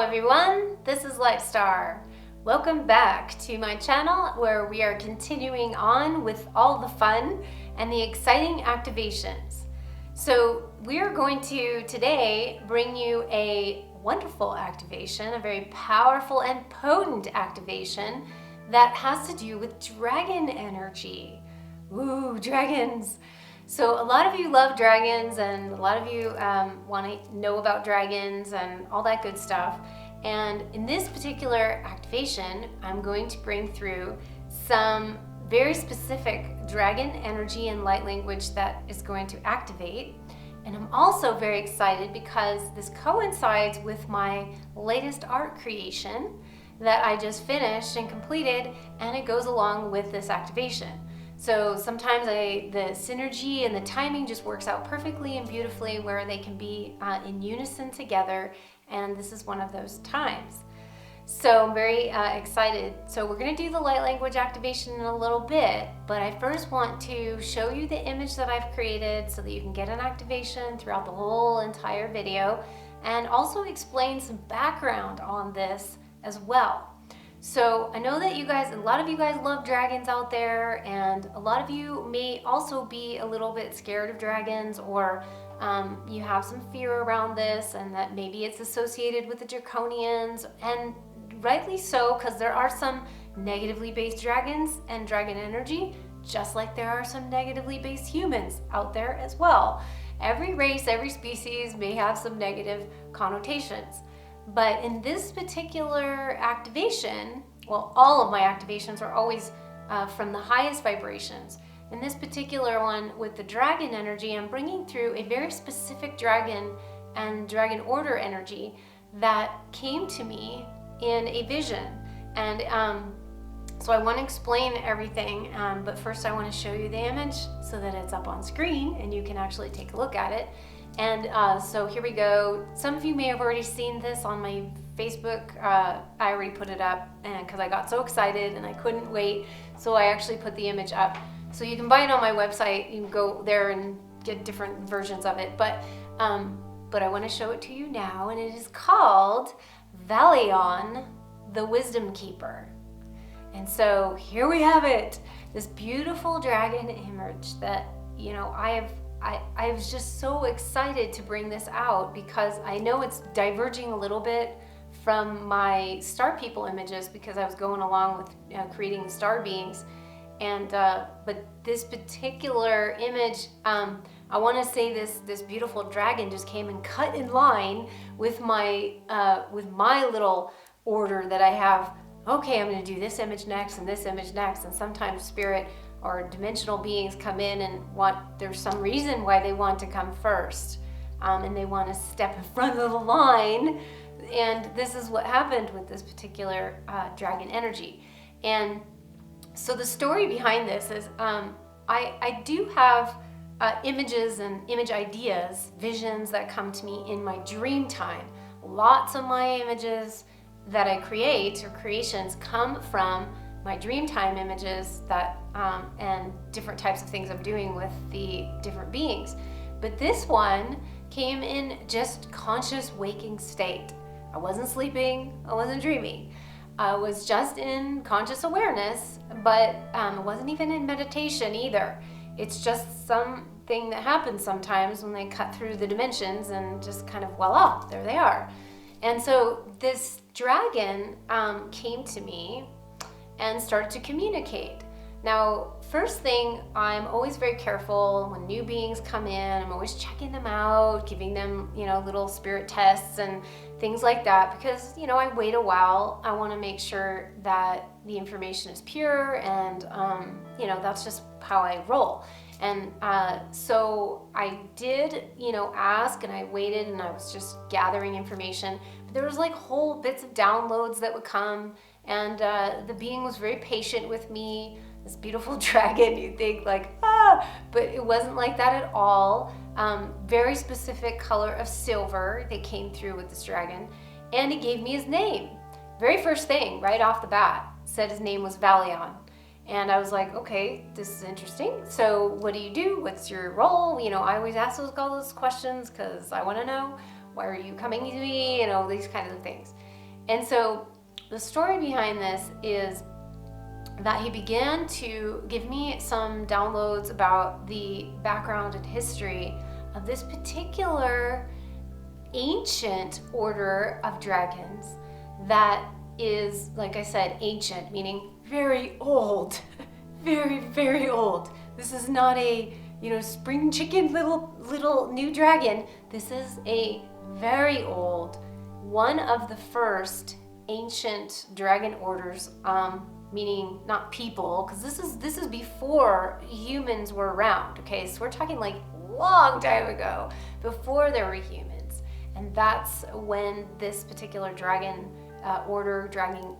everyone, this is Lightstar. Welcome back to my channel where we are continuing on with all the fun and the exciting activations. So we are going to today bring you a wonderful activation, a very powerful and potent activation that has to do with dragon energy. Ooh, dragons. So a lot of you love dragons and a lot of you want to know about dragons and all that good stuff. And in this particular activation, I'm going to bring through some very specific dragon energy and light language that is going to activate. And I'm also very excited because this coincides with my latest art creation that I just finished and completed, and it goes along with this activation. So sometimes the synergy and the timing just works out perfectly and beautifully where they can be in unison together, and this is one of those times. So I'm very excited. So we're going to do the light language activation in a little bit, but I first want to show you the image that I've created so that you can get an activation throughout the whole entire video, and also explain some background on this as well. So I know that a lot of you guys love dragons out there, and a lot of you may also be a little bit scared of dragons, or you have some fear around this, and that maybe it's associated with the draconians, and rightly so, because there are some negatively based dragons and dragon energy, just like there are some negatively based humans out there as well. Every race, every species may have some negative connotations. But in this particular activation, well, all of my activations are always from the highest vibrations. In this particular one with the dragon energy, I'm bringing through a very specific dragon and dragon order energy that came to me in a vision. And so I want to explain everything, but first I want to show you the image so that it's up on screen and you can actually take a look at it. And so here we go. Some of you may have already seen this on my Facebook. I already put it up, and because I got so excited and I couldn't wait, so I actually put the image up. So you can buy it on my website. You can go there and get different versions of it. But I want to show it to you now, and it is called Val Eon, The Wisdom Keeper. And so here we have it. This beautiful dragon image that, you know, I was just so excited to bring this out because I know it's diverging a little bit from my star people images because I was going along with creating the star beings, and but this particular image, I want to say this beautiful dragon just came and cut in line with my little order that I have. Okay, I'm going to do this image next and this image next, and sometimes spirit or dimensional beings come in and there's some reason why they want to come first, and they want to step in front of the line, and this is what happened with this particular dragon energy. And so the story behind this is I do have images and image ideas, visions that come to me in my dream time. Lots of my images that I create or creations come from my dreamtime images that and different types of things I'm doing with the different beings. But this one came in just conscious waking state. I wasn't sleeping, I wasn't dreaming. I was just in conscious awareness, but it wasn't even in meditation either. It's just something that happens sometimes when they cut through the dimensions and just kind of voila, there they are. And so this dragon came to me and started to communicate. Now, first thing, I'm always very careful when new beings come in. I'm always checking them out, giving them, little spirit tests and things like that, because, I wait a while. I want to make sure that the information is pure, and, that's just how I roll. And so I did, ask, and I waited, and I was just gathering information. But there was like whole bits of downloads that would come, and the being was very patient with me. This beautiful dragon, you think like, but it wasn't like that at all. Very specific color of silver that came through with this dragon, and he gave me his name. Very first thing, right off the bat, said his name was Val Eon. And I was like, okay, this is interesting. So what do you do? What's your role? I always ask all those questions because I want to know, why are you coming to me? These kinds of things. And so the story behind this is that he began to give me some downloads about the background and history of this particular ancient order of dragons that is, like I said, ancient, meaning very old, very, very old. This is not a, spring chicken little new dragon. This is a very old, one of the first ancient dragon orders, meaning not people, because this is before humans were around. Okay, so we're talking like a long time ago, before there were humans, and that's when this particular dragon order, dragon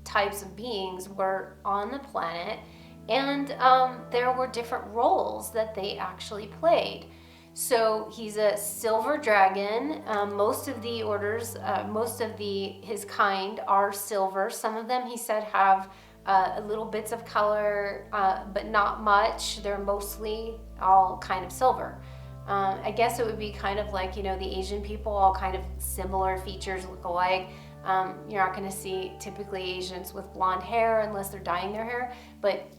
types of beings were on the planet, and there were different roles that they actually played. So he's a silver dragon. Most of the orders, his kind are silver. Some of them, he said, have little bits of color, but not much. They're mostly all kind of silver. I guess it would be kind of like, the Asian people, all kind of similar features, look alike. You're not going to see typically Asians with blonde hair unless they're dyeing their hair, but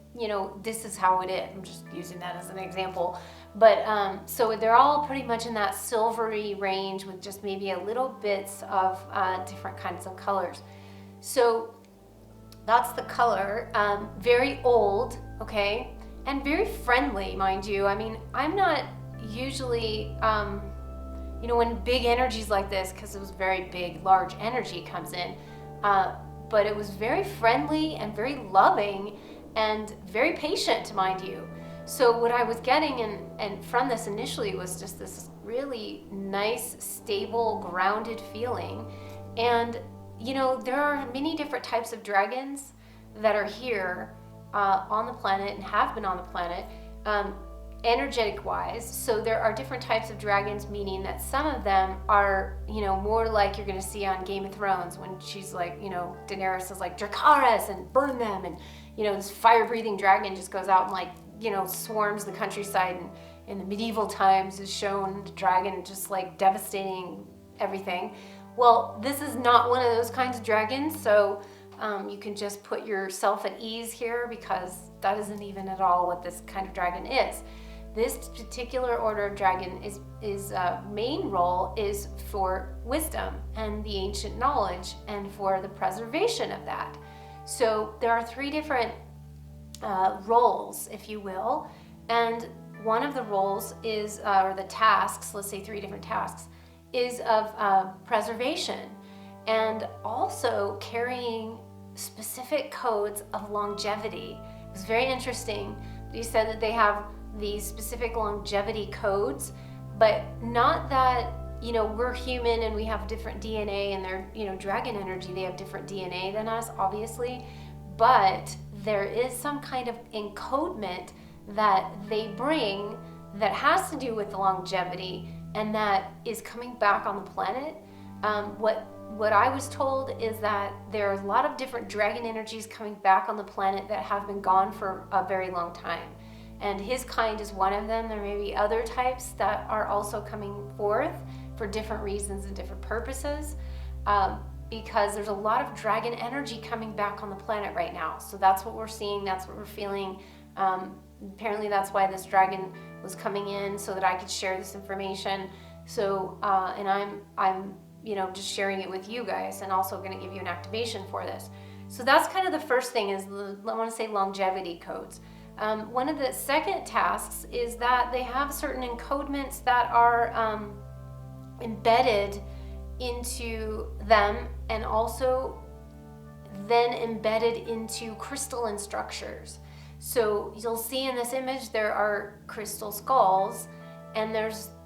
this is how it is. I'm just using that as an example. But so they're all pretty much in that silvery range with just maybe a little bits of different kinds of colors. So that's the color. Very old, okay, and very friendly, mind you. I mean, I'm not usually, when big energies like this, because it was very big, large energy comes in, but it was very friendly and very loving and very patient, mind you. So what I was getting and from this initially was just this really nice, stable, grounded feeling. And, there are many different types of dragons that are here on the planet and have been on the planet, energetic wise. So there are different types of dragons, meaning that some of them are, more like you're going to see on Game of Thrones when she's like, Daenerys is like, Dracarys, and burn them. And, this fire-breathing dragon just goes out and like, swarms the countryside, and in the medieval times is shown the dragon just like devastating everything. Well, this is not one of those kinds of dragons, so you can just put yourself at ease here, because that isn't even at all what this kind of dragon is. This particular order of dragon is main role is for wisdom and the ancient knowledge, and for the preservation of that. So there are three different roles, if you will, and one of the roles is, or the tasks, let's say three different tasks, is of preservation, and also carrying specific codes of longevity. It was very interesting. You said that they have these specific longevity codes, but not that, we're human and we have different DNA, and they're, dragon energy, they have different DNA than us, obviously, but there is some kind of encodement that they bring that has to do with the longevity, and that is coming back on the planet. What I was told is that there are a lot of different dragon energies coming back on the planet that have been gone for a very long time. And his kind is one of them. There may be other types that are also coming forth for different reasons and different purposes, because there's a lot of dragon energy coming back on the planet right now. So that's what we're seeing, that's what we're feeling. Apparently that's why this dragon was coming in, so that I could share this information. So, and I'm just sharing it with you guys, and also going to give you an activation for this. So that's kind of the first thing, is I want to say longevity codes. One of the second tasks is that they have certain encodements that are embedded into them, and also then embedded into crystalline structures. So you'll see in this image there are crystal skulls, and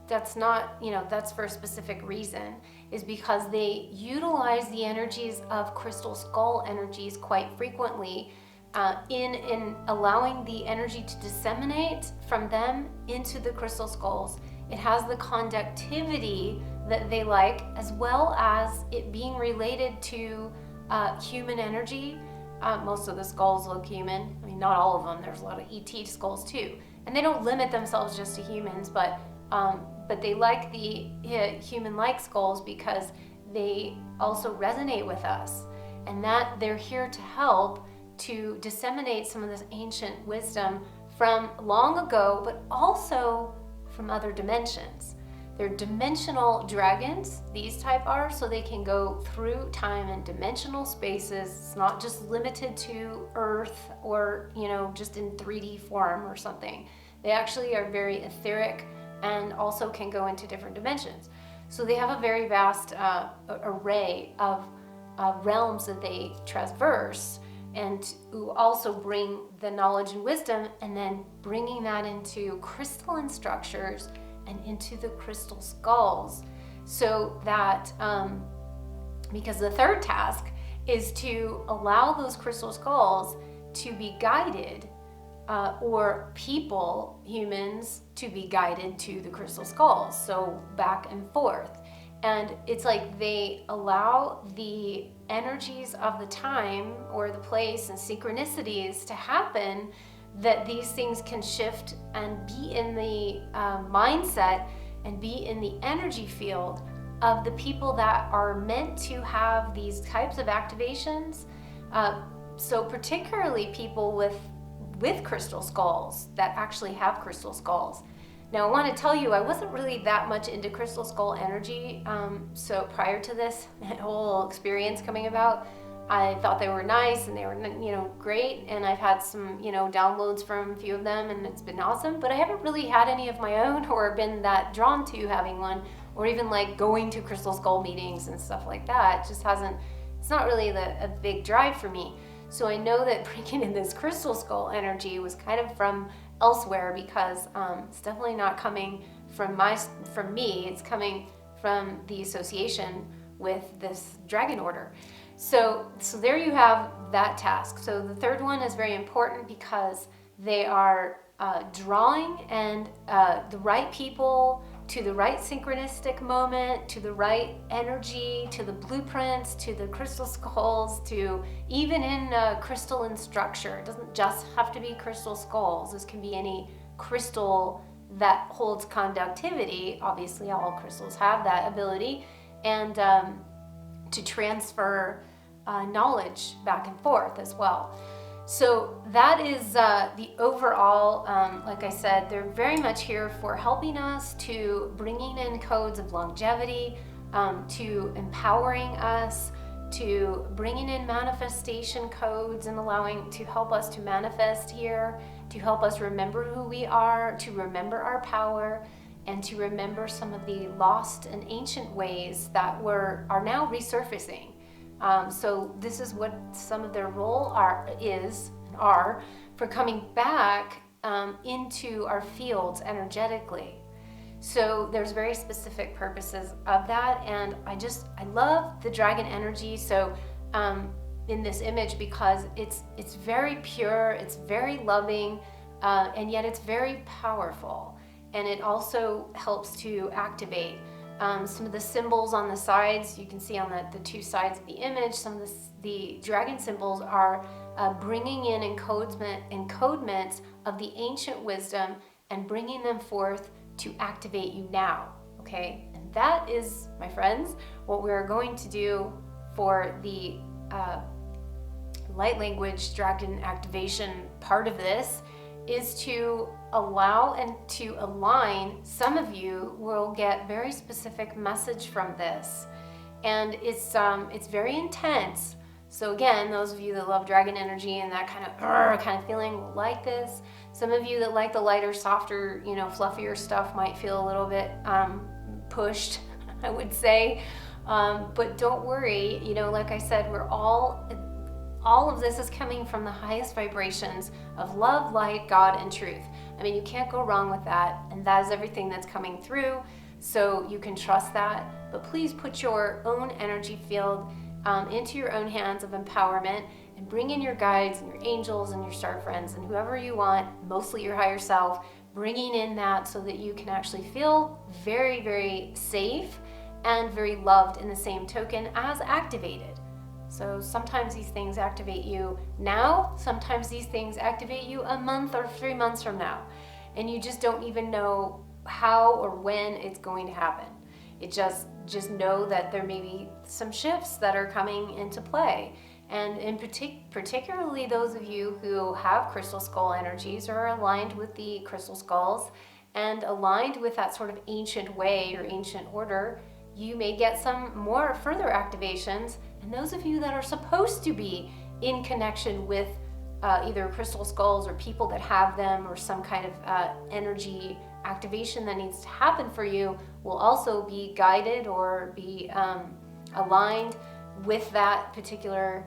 that's not, that's for a specific reason, is because they utilize the energies of crystal skull energies quite frequently, in allowing the energy to disseminate from them into the crystal skulls. It has the conductivity that they like, as well as it being related to human energy. Most of the skulls look human. I mean, not all of them. There's a lot of ET skulls too. And they don't limit themselves just to humans, but they like the human-like skulls because they also resonate with us, and that they're here to help to disseminate some of this ancient wisdom from long ago, but also from other dimensions. They're dimensional dragons, these type are, so they can go through time and dimensional spaces. It's not just limited to Earth or, just in 3D form or something. They actually are very etheric and also can go into different dimensions. So they have a very vast array of realms that they traverse, and who also bring the knowledge and wisdom, and then bringing that into crystalline structures and into the crystal skulls, so that because the third task is to allow those crystal skulls to be guided, or people, humans, to be guided to the crystal skulls, so back and forth. And it's like they allow the energies of the time or the place and synchronicities to happen, that these things can shift and be in the mindset and be in the energy field of the people that are meant to have these types of activations. So particularly people with crystal skulls, that actually have crystal skulls. Now I want to tell you, I wasn't really that much into crystal skull energy. So prior to this whole experience coming about, I thought they were nice and they were, great. And I've had some, downloads from a few of them, and it's been awesome. But I haven't really had any of my own or been that drawn to having one, or even like going to crystal skull meetings and stuff like that. It just hasn't, it's not really a big drive for me. So I know that bringing in this crystal skull energy was kind of from elsewhere, because it's definitely not coming from me. It's coming from the association with this dragon order. So there you have that task. So the third one is very important, because they are drawing and the right people to the right synchronistic moment, to the right energy, to the blueprints, to the crystal skulls, to even in crystalline structure. It doesn't just have to be crystal skulls. This can be any crystal that holds conductivity. Obviously, all crystals have that ability, and to transfer knowledge back and forth as well. So that is the overall, like I said, they're very much here for helping us, to bringing in codes of longevity, to empowering us, to bringing in manifestation codes and allowing to help us to manifest here, to help us remember who we are, to remember our power, and to remember some of the lost and ancient ways that are now resurfacing. So this is what some of their role are for coming back into our fields energetically. So there's very specific purposes of that, and I love the dragon energy. So in this image, because it's very pure, it's very loving, and yet it's very powerful, and it also helps to activate. Some of the symbols on the sides, you can see on the two sides of the image, some of the dragon symbols are bringing in encodements of the ancient wisdom and bringing them forth to activate you now, okay? And that is, my friends, what we're going to do for the light language dragon activation part of this, is to allow and to align. Some of you will get very specific message from this, and it's very intense. So again, those of you that love dragon energy and that kind of feeling will like this. Some of you that like the lighter, softer, fluffier stuff might feel a little bit pushed, I would say. But don't worry, like I said, we're all of this is coming from the highest vibrations of love, light, God, and truth. I mean, you can't go wrong with that, and that is everything that's coming through, so you can trust that. But please put your own energy field into your own hands of empowerment, and bring in your guides and your angels and your star friends and whoever you want, mostly your higher self, bringing in that so that you can actually feel very, very safe and very loved in the same token as activated. So sometimes these things activate you now, sometimes these things activate you a month or 3 months from now, and you just don't even know how or when it's going to happen. It just know that there may be some shifts that are coming into play. And in particularly those of you who have crystal skull energies or are aligned with the crystal skulls and aligned with that sort of ancient way or ancient order, you may get some more further activations. And those of you that are supposed to be in connection with either crystal skulls or people that have them, or some kind of energy activation that needs to happen for you, will also be guided or be aligned with that particular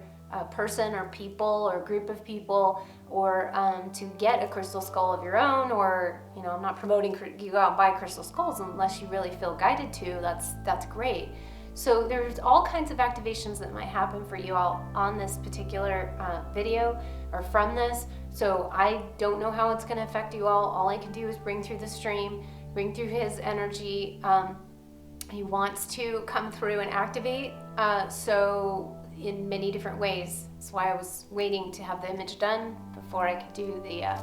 person or people or group of people, or to get a crystal skull of your own. Or, you know, I'm not promoting you go out and buy crystal skulls unless you really feel guided to. That's great. So there's all kinds of activations that might happen for you all on this particular video or from this. So I don't know how it's going to affect you all. All I can do is bring through the stream, bring through his energy. He wants to come through and activate. So in many different ways. That's why I was waiting to have the image done before I could do the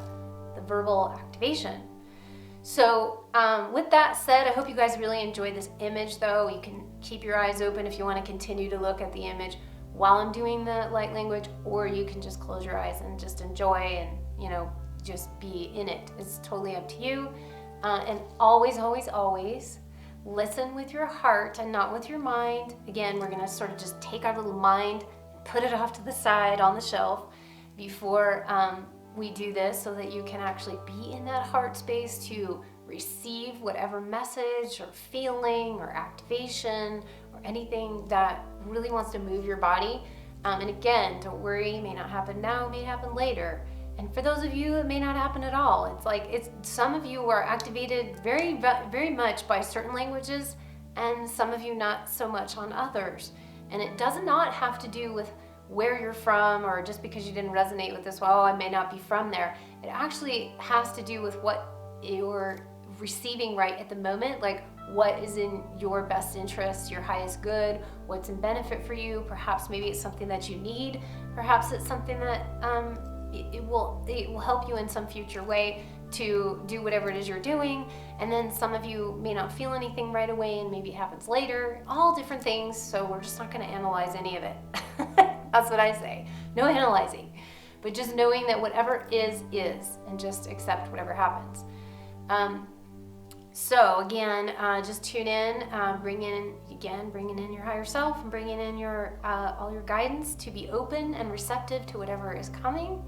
verbal activation. So with that said, I hope you guys really enjoyed this image, though. You can keep your eyes open if you want to continue to look at the image while I'm doing the light language, or you can just close your eyes and just enjoy and, you know, just be in it. It's totally up to you. And always, always, always listen with your heart and not with your mind. Again, we're going to sort of just take our little mind and put it off to the side on the shelf before we do this, so that you can actually be in that heart space to receive whatever message or feeling or activation or anything that really wants to move your body. And again, don't worry, it may not happen now, it may happen later. And for those of you, it may not happen at all. It's like, some of you are activated very, very much by certain languages, and some of you not so much on others. And it does not have to do with where you're from, or just because you didn't resonate with this, well, I may not be from there. It actually has to do with what you're receiving right at the moment, like what is in your best interest, your highest good, what's in benefit for you. Perhaps maybe it's something that you need. Perhaps it's something that it will help you in some future way to do whatever it is you're doing. And then some of you may not feel anything right away, and maybe it happens later. All different things. So we're just not going to analyze any of it. That's what I say. No analyzing, but just knowing that whatever is, and just accept whatever happens. So again, just tune in, bringing in your higher self, and bringing in your all your guidance to be open and receptive to whatever is coming,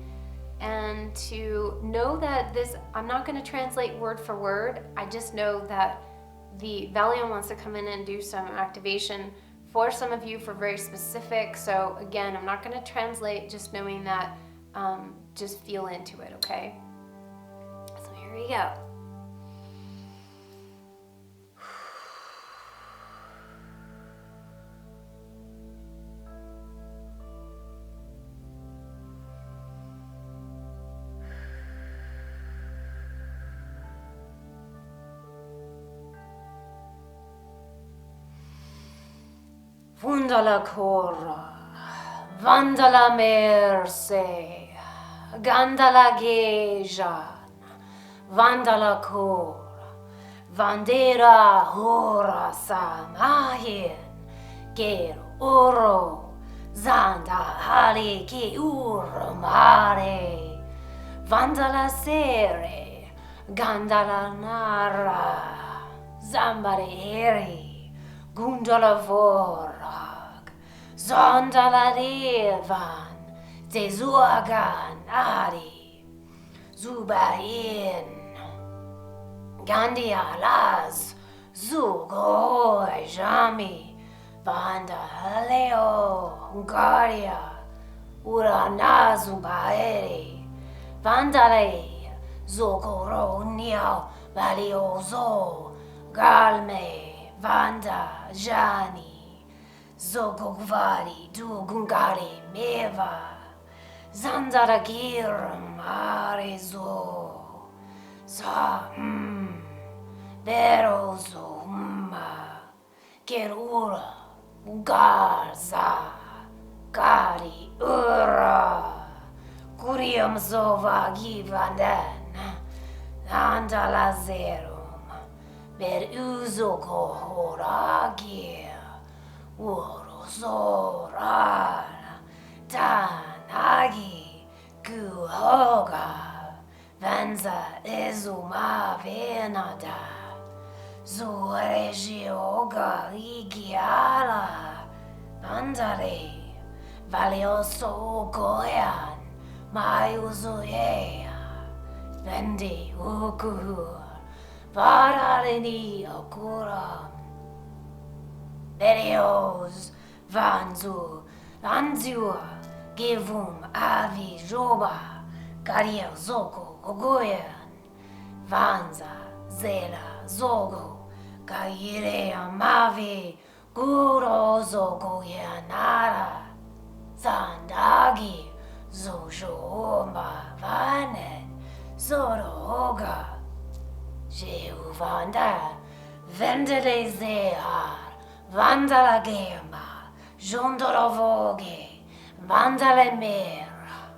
and to know that this, I'm not going to translate word for word. I just know that the Val Eon wants to come in and do some activation for some of you for very specific. So again, I'm not going to translate, just knowing that, just feel into it, okay? So here we go. Fundala Kora, Vandala Merse, Gandala Gejan, Vandala Kora, Vandera Hora Samahin, Ger Oro, Zanda Hali Ki Urmare, Vandala Sere, Gandala Nara, Zambare Heri, Gundala Vorag, Zondala Revan, Tezuagan Ari, Zubain, Gandia Las, Zugoi Jami, Vanda Leo, Hungaria, Urana Zubaeri, Vandale, Zogoro Niao, Valiozo, Galme, Vanda Jani, Zogogvari, Dugungari, Meva, Zandaragir, Marezo, Za, Verozo, Kerura, Garza, Gari, Ura, Kurium Zova, Givanden, Andalazerum, ber uzo kohoragi, urosora, tanagi, kuhoga, vanza izuma venada, zuregioga igiala, vandare, valioso goyan, mayuzuea, vendi ukuhur, Vararini okuram, Berios, vanzu, anzua, givum avi joba, garia zoko gogoyan, vanza, zela, zogo, gaire amavi, guro zogo yanara, zandagi, zoshoma vanen, zoroga, Jeuvanda, vendere zehar, vandala gema, jondorovoge, vandale mera,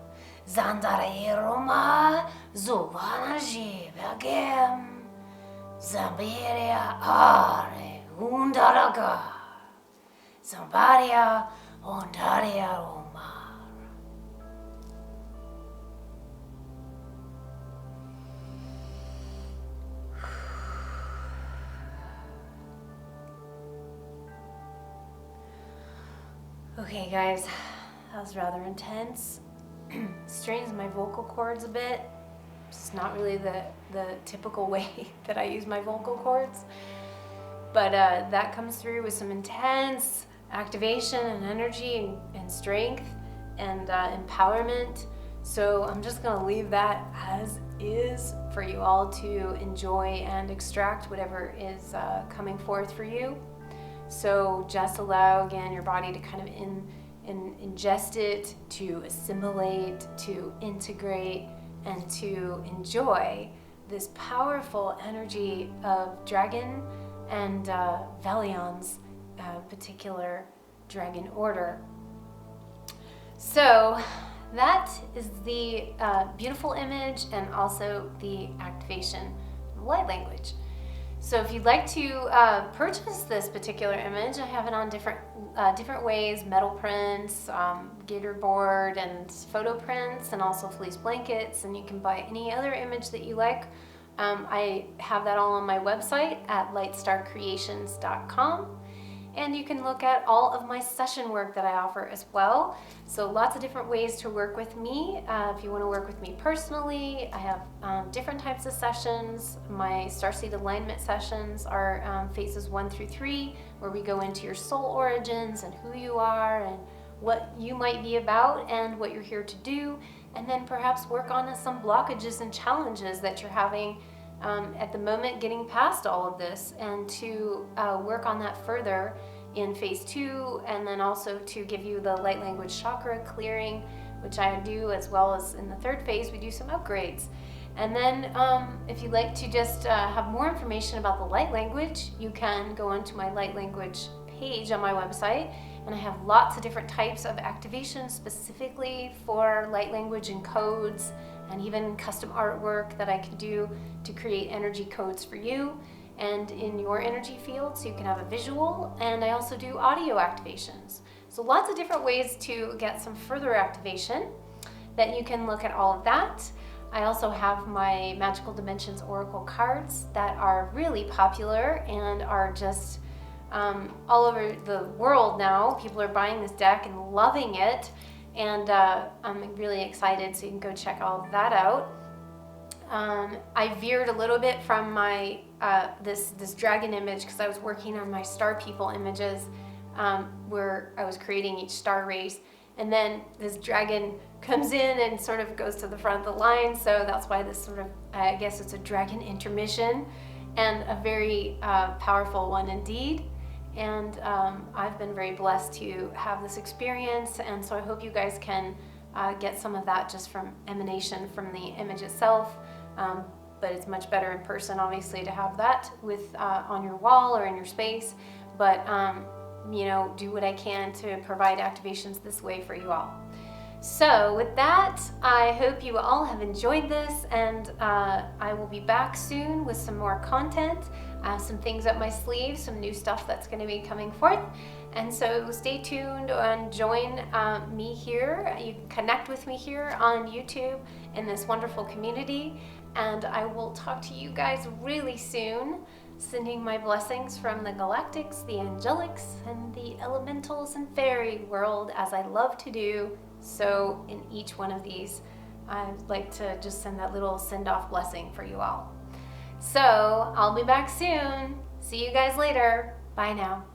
zandare roma, zuvana jivagem, zambiria are, undaraga, zambaria, ondaria romar. Okay guys, that was rather intense. Strains my vocal cords a bit. It's not really the typical way that I use my vocal cords. But that comes through with some intense activation and energy and strength and empowerment. So I'm just gonna leave that as is for you all to enjoy and extract whatever is coming forth for you. So just allow, again, your body to kind of ingest it, to assimilate, to integrate, and to enjoy this powerful energy of dragon and Valion's particular dragon order. So that is the beautiful image and also the activation of light language. So if you'd like to purchase this particular image, I have it on different ways: metal prints, gator board, and photo prints, and also fleece blankets. And you can buy any other image that you like. I have that all on my website at lightstarcreations.com. And you can look at all of my session work that I offer as well. So lots of different ways to work with me. If you want to work with me personally, I have different types of sessions. My starseed alignment sessions are phases 1 through 3, where we go into your soul origins and who you are and what you might be about and what you're here to do. And then perhaps work on some blockages and challenges that you're having at the moment, getting past all of this, and to work on that further in phase 2, and then also to give you the light language chakra clearing, which I do, as well as in the 3rd phase we do some upgrades. And then if you'd like to just have more information about the light language, you can go onto my light language page on my website, and I have lots of different types of activations specifically for light language and codes, and even custom artwork that I can do to create energy codes for you and in your energy field, so you can have a visual. And I also do audio activations. So lots of different ways to get some further activation that you can look at all of that. I also have my Magical Dimensions Oracle cards that are really popular and are just all over the world now. People are buying this deck and loving it. And I'm really excited, so you can go check all of that out. I veered a little bit from my this dragon image because I was working on my star people images, where I was creating each star race, and then this dragon comes in and sort of goes to the front of the line. So that's why this sort of, I guess it's a dragon intermission, and a very powerful one indeed. And I've been very blessed to have this experience, and so I hope you guys can get some of that just from emanation from the image itself. But it's much better in person, obviously, to have that with on your wall or in your space. But you know, do what I can to provide activations this way for you all. So with that, I hope you all have enjoyed this, and I will be back soon with some more content. some things up my sleeve, some new stuff that's going to be coming forth. And so stay tuned and join me here. You can connect with me here on YouTube in this wonderful community. And I will talk to you guys really soon, sending my blessings from the galactics, the angelics, and the elementals and fairy world, as I love to do. So in each one of these, I'd like to just send that little send-off blessing for you all. So I'll be back soon. See you guys later. Bye now.